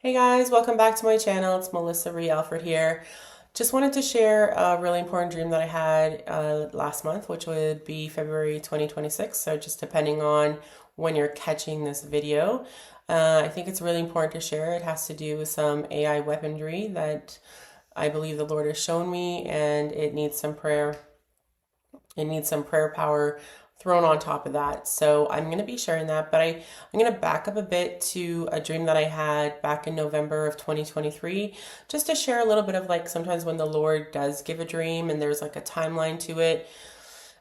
Hey guys, welcome back to my channel. It's Melissa Re-Alfred here. Just wanted to share a really important dream that I had last month, which would be February 2026. So just depending on when you're catching this video, I think it's really important to share. It has to do with some AI weaponry that I believe the Lord has shown me, and it needs some prayer. It needs some prayer power thrown on top of that. So I'm going to be sharing that, but I'm going to back up a bit to a dream that I had back in November of 2023, just to share a little bit of like sometimes when the Lord does give a dream and there's like a timeline to it.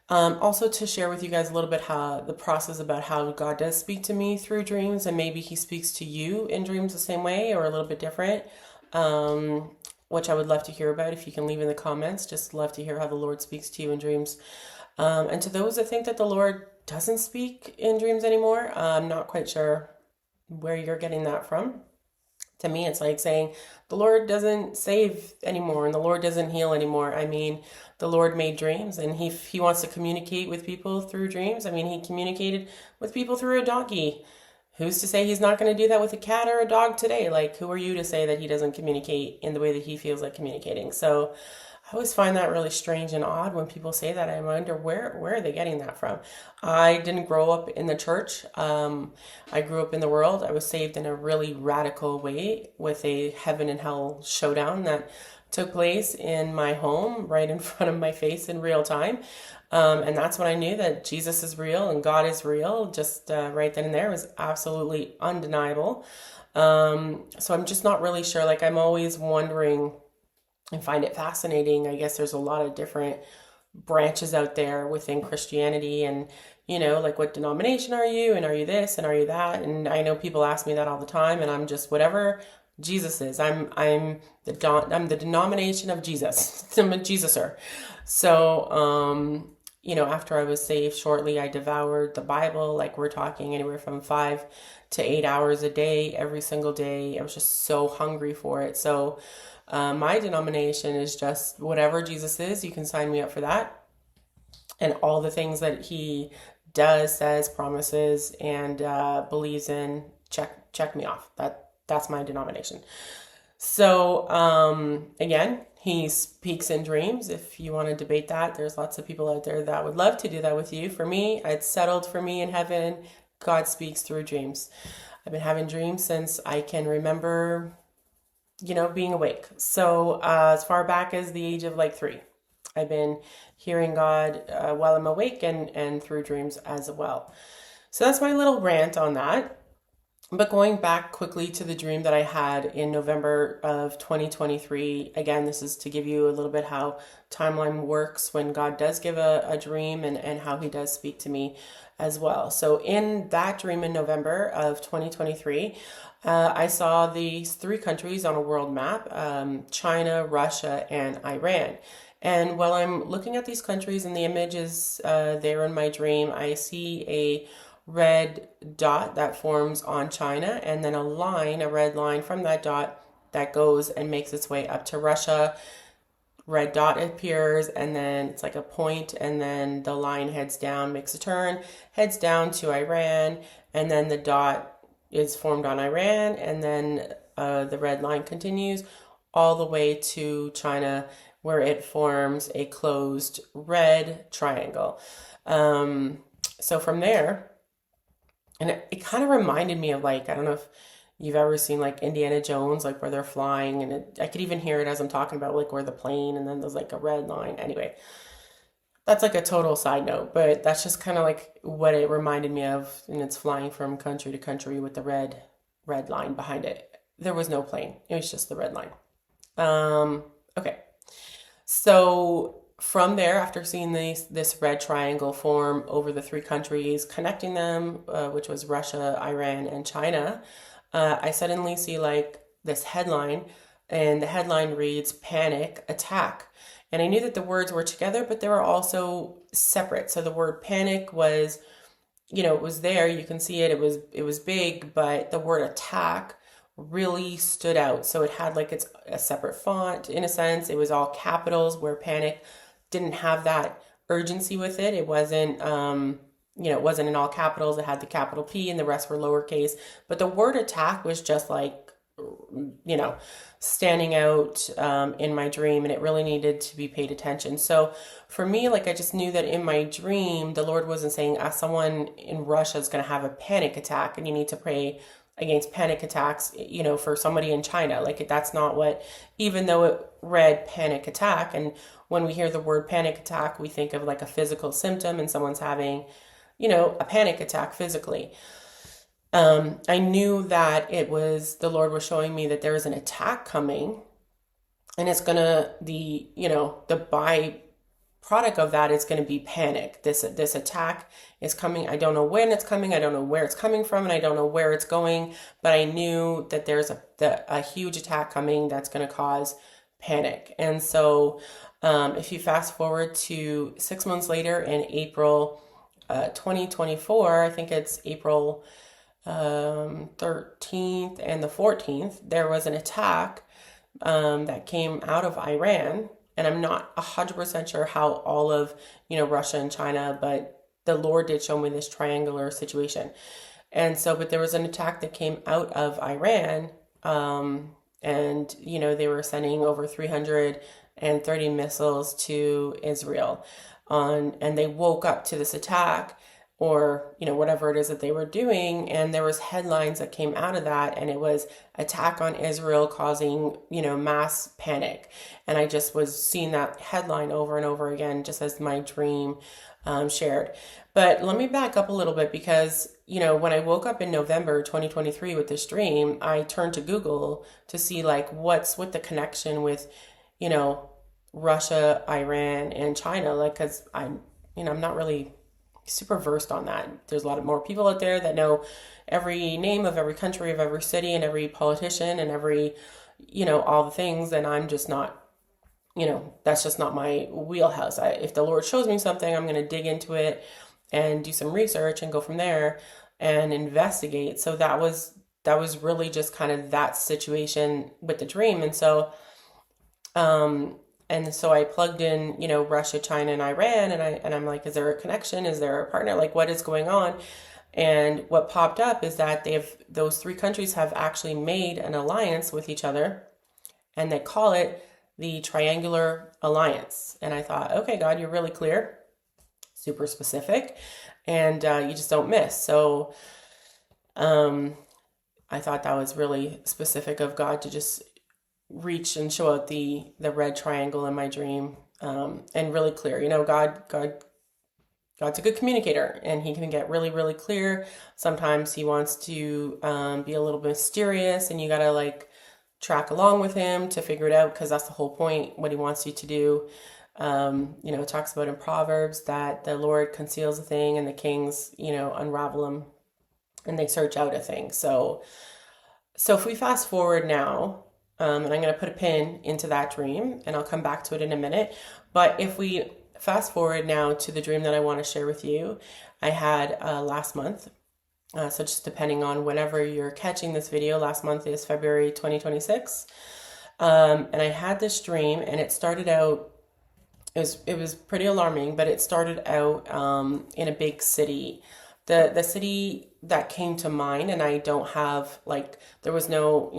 Also to share with you guys a little bit how the process about how God does speak to me through dreams, and maybe he speaks to you in dreams the same way or a little bit different. Which I would love to hear about if you can leave in the comments. Just love to hear how the Lord speaks to you in dreams. And to those that think that the Lord doesn't speak in dreams anymore, I'm not quite sure where you're getting that from. To me, it's like saying the Lord doesn't save anymore and the Lord doesn't heal anymore. I mean, the Lord made dreams, and he wants to communicate with people through dreams. I mean, he communicated with people through a donkey. Who's to say he's not going to do that with a cat or a dog today? Like, who are you to say that he doesn't communicate in the way that he feels like communicating? So I always find that really strange and odd when people say that. I wonder where are they getting that from? I didn't grow up in the church. I grew up in the world. I was saved in a really radical way with a heaven and hell showdown that took place in my home, right in front of my face in real time. And that's when I knew that Jesus is real and God is real. Just right then and there, it was absolutely undeniable. So I'm just not really sure. Like, I'm always wondering and find it fascinating. I guess there's a lot of different branches out there within Christianity, and like, what denomination are you, and are you this and are you that? And I know people ask me that all the time, and I'm just whatever Jesus is. I'm the denomination of Jesus. I'm a Jesuser. So after I was saved shortly, I devoured the Bible. Like, we're talking anywhere from 5 to 8 hours a day, every single day. I was just so hungry for it. So my denomination is just whatever Jesus is, you can sign me up for that. And all the things that he does, says, promises, and believes in, check me off. That's my denomination. So again, he speaks in dreams. If you want to debate that, there's lots of people out there that would love to do that with you. For me, it's settled for me in heaven. God speaks through dreams. I've been having dreams since I can remember, being awake. So as far back as the age of like 3, I've been hearing God while I'm awake and through dreams as well. So that's my little rant on that. But going back quickly to the dream that I had in November of 2023, again, this is to give you a little bit how timeline works when God does give a dream, and how he does speak to me as well. So in that dream in November of 2023, I saw these 3 countries on a world map: China, Russia, and Iran. And while I'm looking at these countries and the images there in my dream, I see a red dot that forms on China, and then a red line from that dot that goes and makes its way up to Russia. Red dot appears, and then it's like a point, and then the line heads down, makes a turn, heads down to Iran, and then the dot is formed on Iran, and then the red line continues all the way to China, where it forms a closed red triangle. So from there, and it kind of reminded me of, like, I don't know if you've ever seen like Indiana Jones, like where they're flying, and I could even hear it as I'm talking about, like, where the plane, and then there's like a red line. Anyway, that's like a total side note, but that's just kind of like what it reminded me of. And it's flying from country to country with the red line behind it. There was no plane. It was just the red line. Okay. So from there, after seeing this red triangle form over the 3 countries, connecting them, which was Russia, Iran, and China, I suddenly see like this headline, and the headline reads "Panic Attack." And I knew that the words were together, but they were also separate. So the word panic was, it was there. You can see it. It was big, but the word attack really stood out. So it had like a separate font in a sense. It was all capitals, where panic didn't have that urgency with it. It wasn't it wasn't in all capitals. It had the capital P, and the rest were lowercase. But the word attack was just like you know, standing out in my dream, and it really needed to be paid attention. So for me, like, I just knew that in my dream, the Lord wasn't saying, someone in Russia is going to have a panic attack and you need to pray against panic attacks, for somebody in China. Like, that's not what, even though it read panic attack, and when we hear the word panic attack, we think of like a physical symptom and someone's having, a panic attack physically. I knew that the Lord was showing me that there was an attack coming, and it's gonna, the byproduct of that is gonna be panic. This attack is coming. I don't know when it's coming. I don't know where it's coming from, and I don't know where it's going. But I knew that there's a huge attack coming that's gonna cause panic. And so, if you fast forward to 6 months later in April 2024, I think it's April 13th and the 14th, there was an attack that came out of Iran. And I'm not 100% sure how all of, Russia and China, but the Lord did show me this triangular situation. And so, but there was an attack that came out of Iran. And, they were sending over 330 missiles to Israel and they woke up to this attack, or whatever it is that they were doing, and there was headlines that came out of that, and it was attack on Israel causing mass panic. And I just was seeing that headline over and over again, just as my dream shared. But let me back up a little bit, because when I woke up in November 2023 with this dream, I turned to Google to see like what's with the connection with Russia, Iran, and China, like, because I'm not really super versed on that. There's a lot of more people out there that know every name of every country, of every city, and every politician, and every, all the things. And I'm just not, that's just not my wheelhouse. If the Lord shows me something, I'm going to dig into it and do some research and go from there and investigate. So that was really just kind of that situation with the dream. And so I plugged in, Russia, China, and Iran, and I'm like, is there a connection? Is there a partner? Like, what is going on? And what popped up is that those three countries have actually made an alliance with each other, and they call it the Triangular Alliance. And I thought, okay, God, you're really clear, super specific, and you just don't miss. So I thought that was really specific of God to just reach and show out the red triangle in my dream, and really clear. God's a good communicator, and he can get really, really clear. Sometimes he wants to be a little bit mysterious, and you gotta like track along with him to figure it out, because that's the whole point, what he wants you to do. It talks about in Proverbs that the Lord conceals a thing and the kings, unravel them and they search out a thing. So if we fast forward now, and I'm going to put a pin into that dream, and I'll come back to it in a minute. But if we fast forward now to the dream that I want to share with you, I had last month. So just depending on whenever you're catching this video, last month is February 2026. And I had this dream, and it started out, it was pretty alarming, but it started out in a big city. The city that came to mind, and I don't have, like, there was no,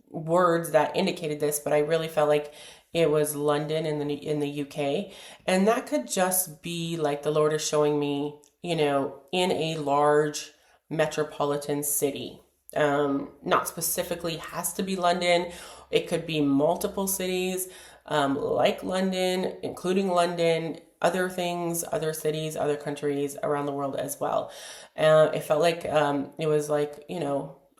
words that indicated this, but I really felt like it was London in the UK. And that could just be like the Lord is showing me, in a large metropolitan city. Not specifically has to be London. It could be multiple cities, like London, including London, other things, other cities, other countries around the world as well. It felt like it was like,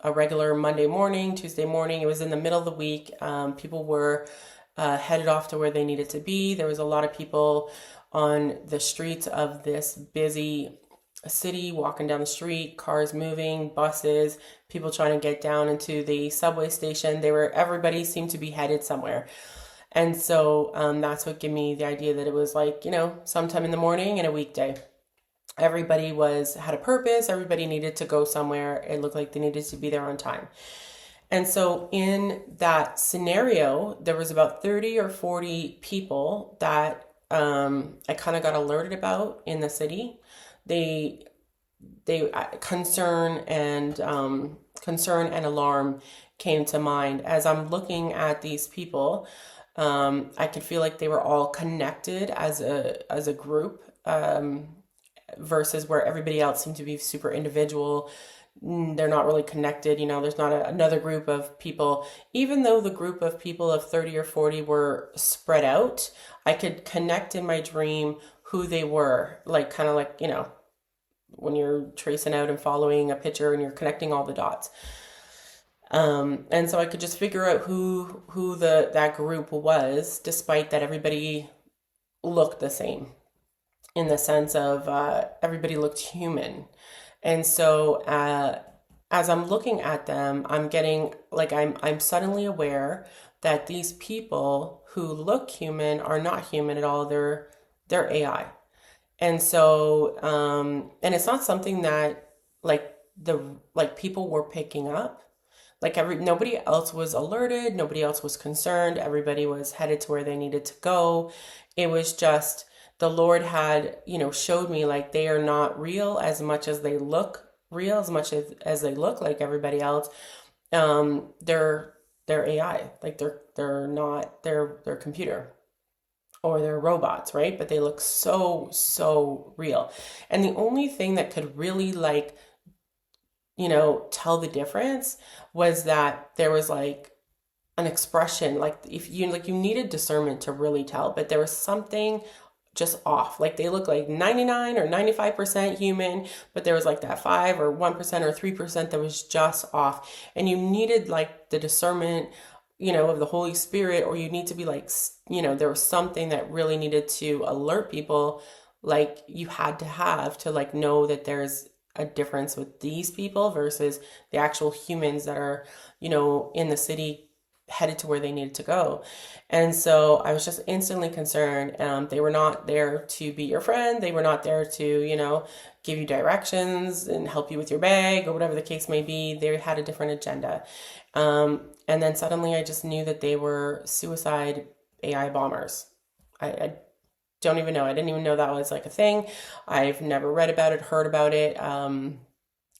a regular Monday morning, Tuesday morning. It was in the middle of the week. People were headed off to where they needed to be. There was a lot of people on the streets of this busy city, walking down the street, cars moving, buses, people trying to get down into the subway station. Everybody seemed to be headed somewhere. And so that's what gave me the idea that it was like, sometime in the morning and a weekday. Everybody had a purpose. Everybody needed to go somewhere. It looked like they needed to be there on time. And so in that scenario, there was about 30 or 40 people that I kind of got alerted about in the city. They concern and concern and alarm came to mind as I'm looking at these people. I could feel like they were all connected as a group, versus where everybody else seemed to be super individual. They're not really connected. There's not another group of people. Even though the group of people of 30 or 40 were spread out, I could connect in my dream who they were, like kind of like, when you're tracing out and following a picture and you're connecting all the dots. And so I could just figure out who that group was, despite that everybody looked the same in the sense of everybody looked human. And so as I'm looking at them, I'm getting like I'm suddenly aware that these people who look human are not human at all. They're AI. And so and it's not something that like people were picking up. Like nobody else was alerted, nobody else was concerned, everybody was headed to where they needed to go. It was just the Lord had, showed me like they are not real as much as they look real, as much as they look like everybody else. They're AI, like they're not they're computer or they're robots, right? But they look so real. And the only thing that could really like tell the difference was that there was like an expression, like if you like you needed discernment to really tell, but there was something just off. Like they look like 99 or 95% human, but there was like that 5 or 1% or 3% that was just off. And you needed like the discernment, of the Holy Spirit, or you need to be like, there was something that really needed to alert people, like you had to have to like know that there's a difference with these people versus the actual humans that are, in the city headed to where they needed to go. And so I was just instantly concerned. They were not there to be your friend. They were not there to, give you directions and help you with your bag or whatever the case may be. They had a different agenda. And then suddenly I just knew that they were suicide AI bombers. I don't even know. I didn't even know that was like a thing. I've never read about it, heard about it.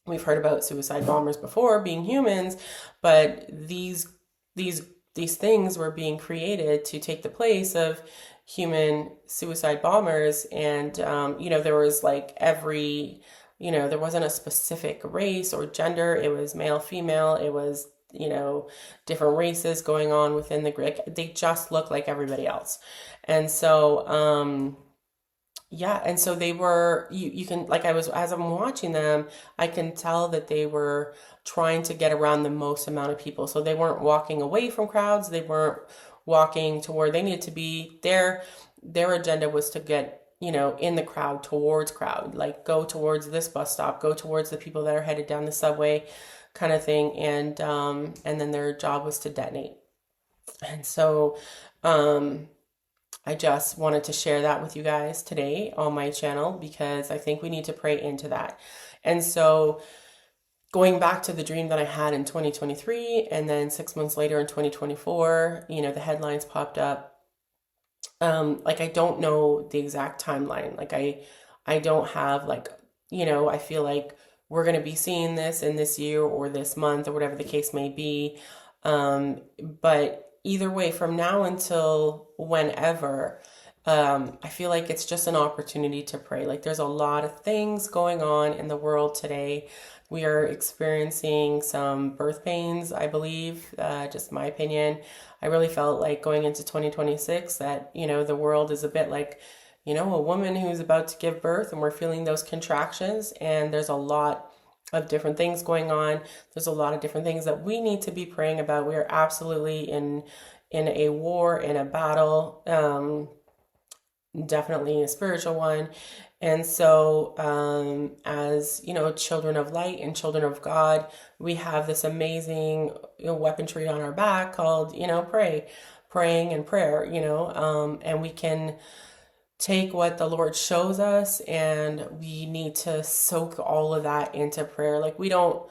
We've heard about suicide bombers before being humans, but these things were being created to take the place of human suicide bombers. And there was like there wasn't a specific race or gender. It was male, female. It was different races going on within the grid. They just look like everybody else. And so yeah, and so they were, you can, like as I'm watching them, I can tell that they were trying to get around the most amount of people. So they weren't walking away from crowds. They weren't walking to where they needed to be. Their agenda was to get, in the crowd, towards crowd, like go towards this bus stop, go towards the people that are headed down the subway kind of thing. And then their job was to detonate. And so, I just wanted to share that with you guys today on my channel because I think we need to pray into that. And so going back to the dream that I had in 2023 and then 6 months later in 2024, the headlines popped up. Like I don't know the exact timeline. Like I don't have like, I feel like we're going to be seeing this in this year or this month or whatever the case may be. But either way, from now until whenever, I feel like it's just an opportunity to pray. Like there's a lot of things going on in the world today. We are experiencing some birth pains, I believe, just my opinion. I really felt like going into 2026 that, the world is a bit like, a woman who's about to give birth and we're feeling those contractions and there's a lot of different things going on. There's a lot of different things that we need to be praying about. We are absolutely in a war, in a battle, definitely a spiritual one. And so as children of light and children of God, we have this amazing weaponry on our back called praying and prayer, and we can take what the Lord shows us and we need to soak all of that into prayer. Like we don't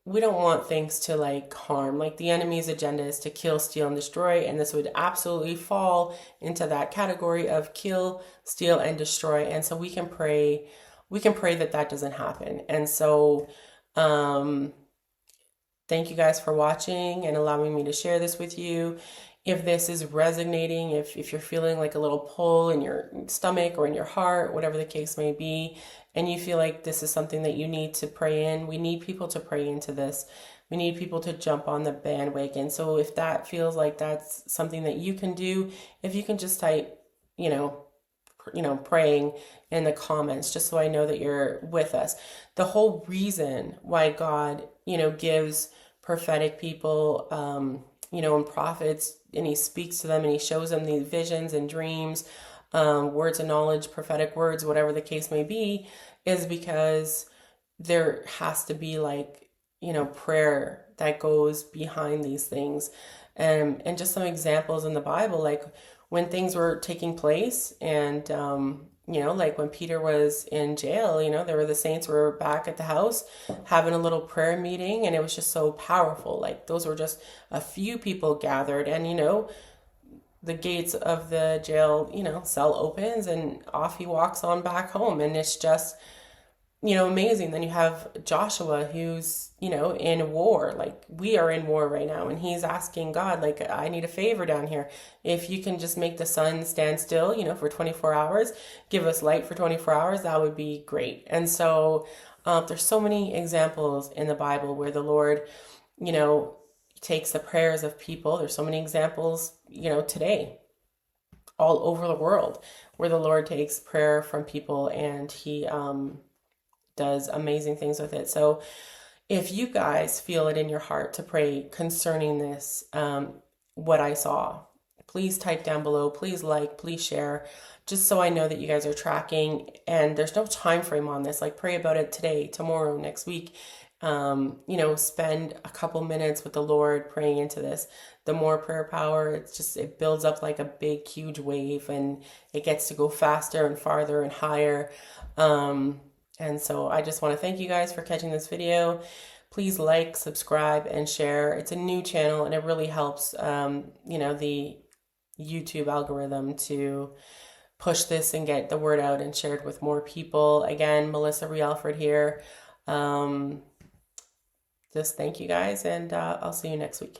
want things to like harm. Like the enemy's agenda is to kill, steal, and destroy. And this would absolutely fall into that category of kill, steal, and destroy. And so we can pray that that doesn't happen. And so, Thank you guys for watching and allowing me to share this with you. If this is resonating, if you're feeling like a little pull in your stomach or in your heart, whatever the case may be, and you feel like this is something that you need to pray in, we need people to pray into this. We need people to jump on the bandwagon. So if that feels like that's something that you can do, if you can just type, praying in the comments, just so I know that you're with us. The whole reason why God, gives prophetic people, and prophets, and he speaks to them and he shows them these visions and dreams, words of knowledge, prophetic words, whatever the case may be, is because there has to be prayer that goes behind these things. And just some examples in the Bible, like when things were taking place and, like when Peter was in jail, there were the saints were back at the house having a little prayer meeting, and it was just so powerful. Like those were just a few people gathered, and, the gates of the jail, cell opens and off he walks on back home. And it's just, amazing. Then you have Joshua who's, in war. Like we are in war right now, and he's asking God, like, I need a favor down here. If you can just make the sun stand still, for 24 hours, give us light for 24 hours, that would be great. And so there's so many examples in the Bible where the Lord, takes the prayers of people. There's so many examples, today all over the world where the Lord takes prayer from people and he, does amazing things with it. So if you guys feel it in your heart to pray concerning this, what I saw, please type down below, please please share, just so I know that you guys are tracking. And there's no time frame on this. Like pray about it today, tomorrow, next week. Spend a couple minutes with the Lord praying into this. The more prayer power, it builds up like a big, huge wave, and it gets to go faster and farther and higher. And so I just want to thank you guys for catching this video. Please like, subscribe, and share. It's a new channel, and it really helps, the YouTube algorithm to push this and get the word out and shared with more people. Again, Melissa Re-Alfred here. Just thank you guys, and I'll see you next week.